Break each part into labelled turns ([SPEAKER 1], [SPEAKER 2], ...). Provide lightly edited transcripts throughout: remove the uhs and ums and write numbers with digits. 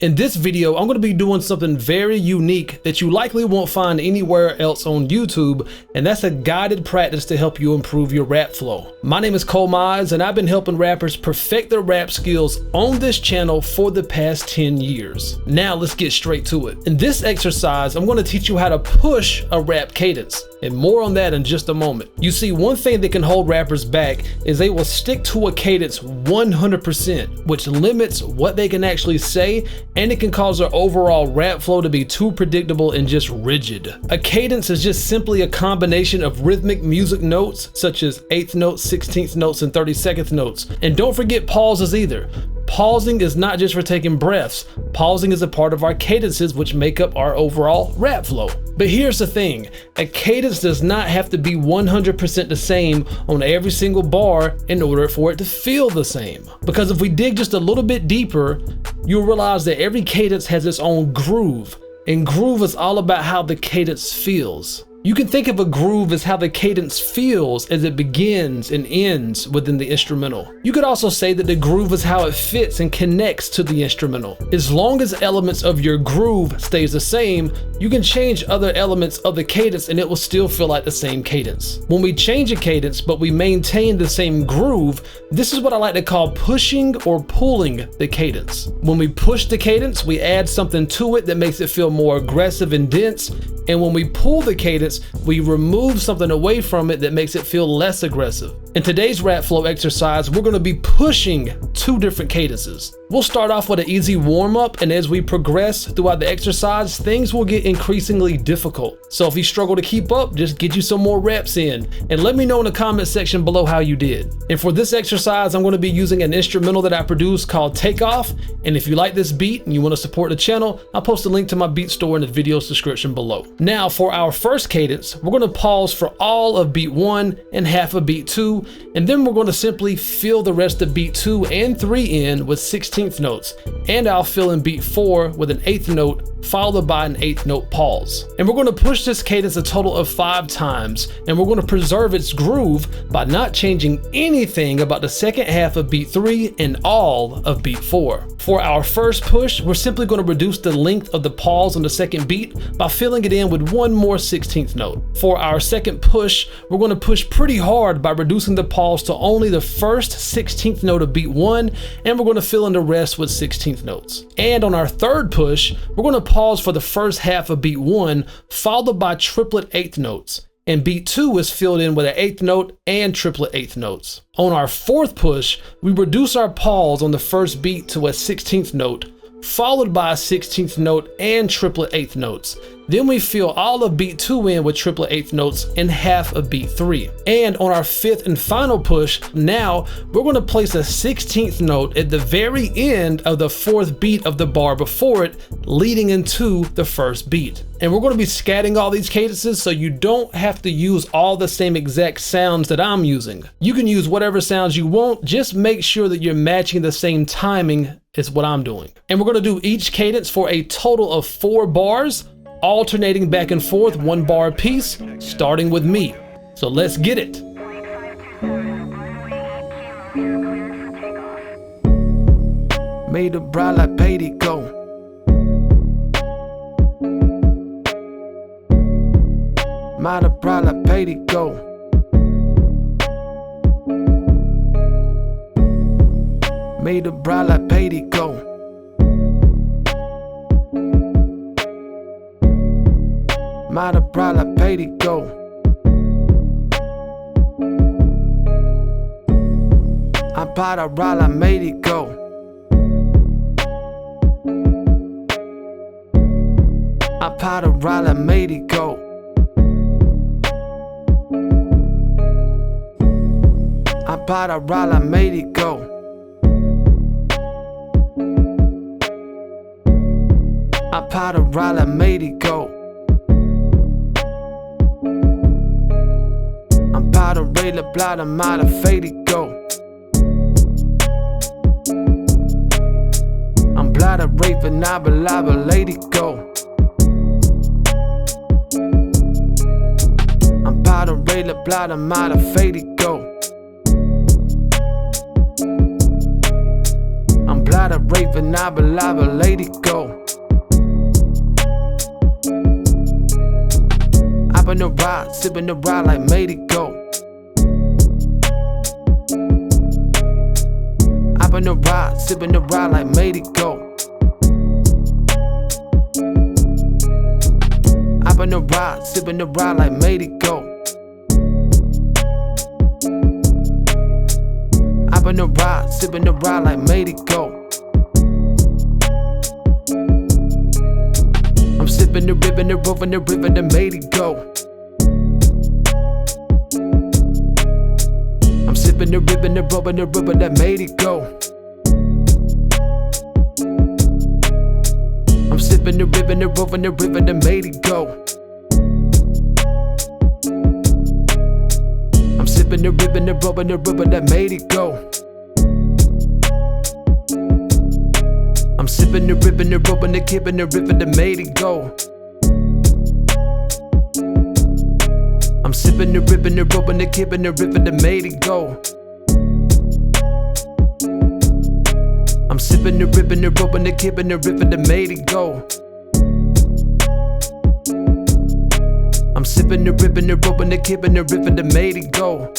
[SPEAKER 1] In this video, I'm going to be doing something very unique that you likely won't find anywhere else on YouTube, and that's a guided practice to help you improve your rap flow. My name is ColeMize, and I've been helping rappers perfect their rap skills on this channel for the past 10 years. Now let's get straight to it. In this exercise, I'm going to teach you how to push a rap cadence, and more on that in just a moment. You see, one thing that can hold rappers back is they will stick to a cadence 100%, which limits what they can actually say, and it can cause their overall rap flow to be too predictable and just rigid. A cadence is just simply a combination of rhythmic music notes such as 8th notes, 16th notes, and 32nd notes. And don't forget pauses either. Pausing is not just for taking breaths. Pausing is a part of our cadences, which make up our overall rap flow. But here's the thing, a cadence does not have to be 100% the same on every single bar in order for it to feel the same. Because if we dig just a little bit deeper, you'll realize that every cadence has its own groove, and groove is all about how the cadence feels. You can think of a groove as how the cadence feels as it begins and ends within the instrumental. You could also say that the groove is how it fits and connects to the instrumental. As long as elements of your groove stays the same, you can change other elements of the cadence and it will still feel like the same cadence. When we change a cadence but we maintain the same groove, this is what I like to call pushing or pulling the cadence. When we push the cadence, we add something to it that makes it feel more aggressive and dense, and when we pull the cadence, we remove something away from it that makes it feel less aggressive. In today's rap flow exercise, we're going to be pushing two different cadences. We'll start off with an easy warm-up, and as we progress throughout the exercise, things will get increasingly difficult. So if you struggle to keep up, just get you some more reps in, and let me know in the comment section below how you did. And for this exercise, I'm going to be using an instrumental that I produced called Takeoff, and if you like this beat and you want to support the channel, I'll post a link to my beat store in the video's description below. Now for our first cadence, we're going to pause for all of beat 1 and half of beat 2, and then we're going to simply fill the rest of beat 2 and 3 in with 16th notes, and I'll fill in beat 4 with an 8th note followed by an 8th note pause. And we're going to push this cadence a total of 5 times, and we're going to preserve its groove by not changing anything about the second half of beat 3 and all of beat 4. For our first push, we're simply going to reduce the length of the pause on the second beat by filling it in with one more 16th note. For our second push, we're going to push pretty hard by reducing the pause to only the first 16th note of beat 1, and we're going to fill in the rest with 16th notes. And on our third push, we're going to pause for the first half of beat 1, followed by triplet 8th notes. And beat 2 is filled in with an 8th note and triplet 8th notes. On our fourth push, we reduce our pause on the first beat to a 16th note, followed by a 16th note and triplet 8th notes. Then we fill all of beat 2 in with triplet 8th notes and half of beat 3. And on our fifth and final push, now we're going to place a 16th note at the very end of the fourth beat of the bar before it, leading into the first beat. And we're going to be scatting all these cadences so you don't have to use all the same exact sounds that I'm using. You can use whatever sounds you want, just make sure that you're matching the same timing as what I'm doing. And we're going to do each cadence for a total of 4 bars, alternating back and forth 1 bar apiece, starting with me. So let's get it. Made a bride like Patty go. Made a bride like Patty go. Made a bride like Patty go. Made a bride like Patty go. I bought a ride like made it go. I bought a ride like made it go. I bought a ride like made it go. I bought a ride like made it go. I'm about to rail a blood, I'm out of faded go. I'm blood of rape and I believe a lady go. I'm about to rail a blood, I'm out of faded go. I'm blood of raving, I believe a lady go. I've been a ride, sipping the ride like made it go. I've been a ride, sipping the ride like made it go. I've been a ride, sipping the ride like made it go. I've been a ride, sipping the ride like made it go. I'm sipping the ribbon, the rover, the river that made it go. I'm sipping the ribbon, the rover, the river that made it go. I'm sipping the ribbon, the rover, the river that made it go. I'm sipping the ribbon, the rover, the river that made it go. I'm sipping the ribbon, the rover, the kib and the river that made it go. I'm sipping the ribbon, the rover, the kib and the river that made it go. I'm sipping the ribbon, the rover, the kib and the river that made it go. I'm sipping the ribbon, the rover, the kib and the river that made it go.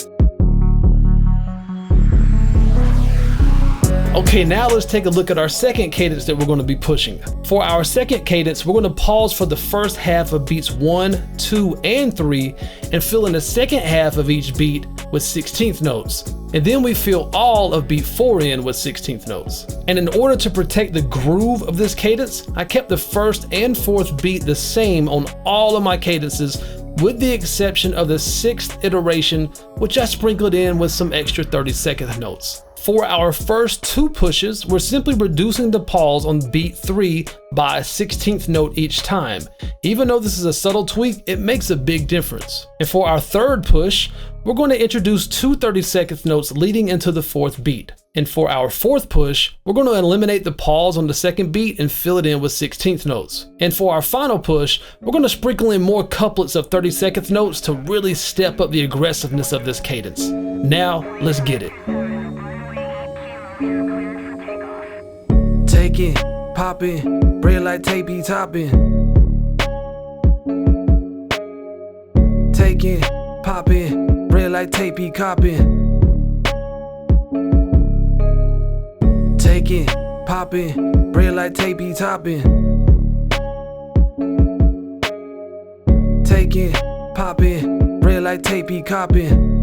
[SPEAKER 1] Okay, now let's take a look at our second cadence that we're going to be pushing. For our second cadence, we're going to pause for the first half of beats 1, 2, and 3 and fill in the second half of each beat with 16th notes. And then we fill all of beat 4 in with 16th notes. And in order to protect the groove of this cadence, I kept the first and fourth beat the same on all of my cadences, with the exception of the 6th iteration, which I sprinkled in with some extra 32nd notes. For our first 2 pushes, we're simply reducing the pause on beat 3 by a 16th note each time. Even though this is a subtle tweak, it makes a big difference. And for our third push, we're going to introduce 2 32nd notes leading into the 4th beat. And for our 4th push, we're going to eliminate the pause on the 2nd beat and fill it in with 16th notes. And for our final push, we're going to sprinkle in more couplets of 32nd notes to really step up the aggressiveness of this cadence. Now, let's get it. Take it, pop it, bread like tapey topping. Take it, pop it, bread like tapey copping. Take it, pop it, bread like tapey topping. Take it, pop it, bread like tapey copping.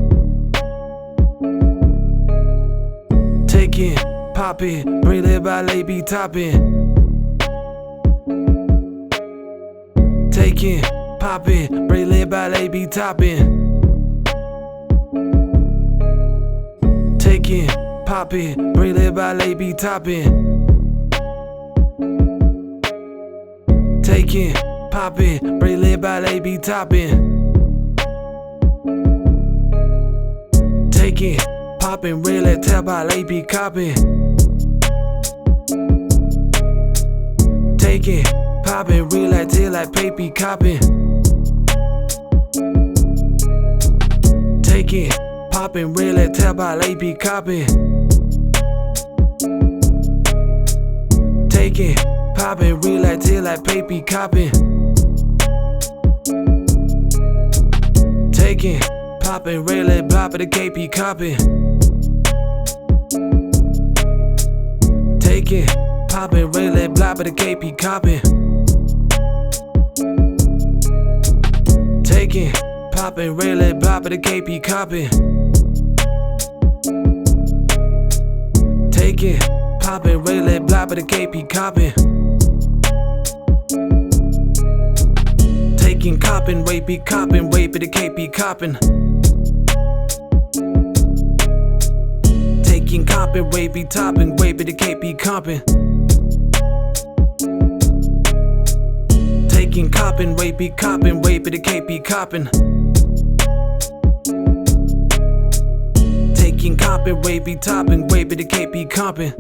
[SPEAKER 1] Take it, pop it, bread like ballet be topping. Take it, pop it, bread like ballet be topping. Take it, pop it, bread like ballet be topping. Take it, pop it, bread like ballet be topping. Take it, poppin', really tell ballet be copping. Take it, poppin', really till like paper copping. Take it, poppin', really tell ballet be copping. Take it, poppin', really till like paper copping. Take it, poppin', really bop at the KP copping. Take it, poppin', really blop at the KP copping. Take it, poppin', really blop at the KP copping. Take it, poppin', really blop at the KP copping. Taking coppin', wait be coppin', wait be the KP coppin'. Taking coppin', wait be toppin', wait be the KP coppin'. Taking coppin', wait be coppin', wait be the KP coppin'. Taking coppin', wait be toppin', wait be the KP coppin'.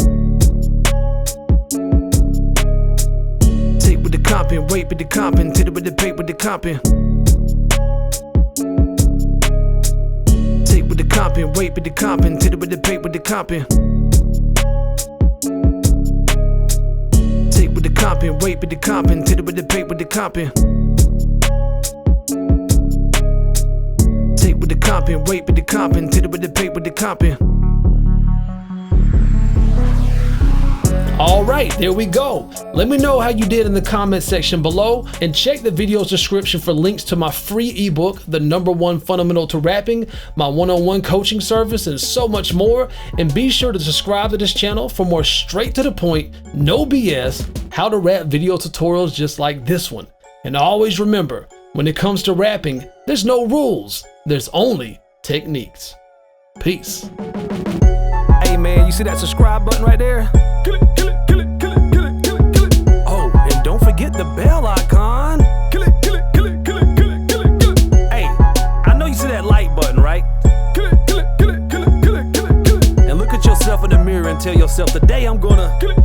[SPEAKER 1] Take with the coppin', wait with the coppin', take it with the paper with the coppin'. Take with the coppin', wait with the coppin', take it with the paper with the coppin'. Tape with the comping, wait with the comping, titty with the pape with the comping. Tape with the comping, wait with the comping, titty with the pape with the comping. Alright, there we go. Let me know how you did in the comment section below, and check the video's description for links to my free ebook, The #1 Fundamental to Rapping, my one-on-one coaching service, and so much more. And be sure to subscribe to this channel for more straight to the point, no BS, how to rap video tutorials just like this one. And always remember, when it comes to rapping, there's no rules, there's only techniques. Peace. Hey man, you see that subscribe button right there? Kill it, kill it, kill it, kill it, kill it, kill it, kill it. Oh, and don't forget the bell icon. Kill it, kill it, kill it, kill it, kill it, kill it, kill it. Hey, I know you see that like button, right? Kill it, kill it, kill it, kill it, kill it, kill it, kill it. And look at yourself in the mirror and tell yourself, today I'm gonna kill it.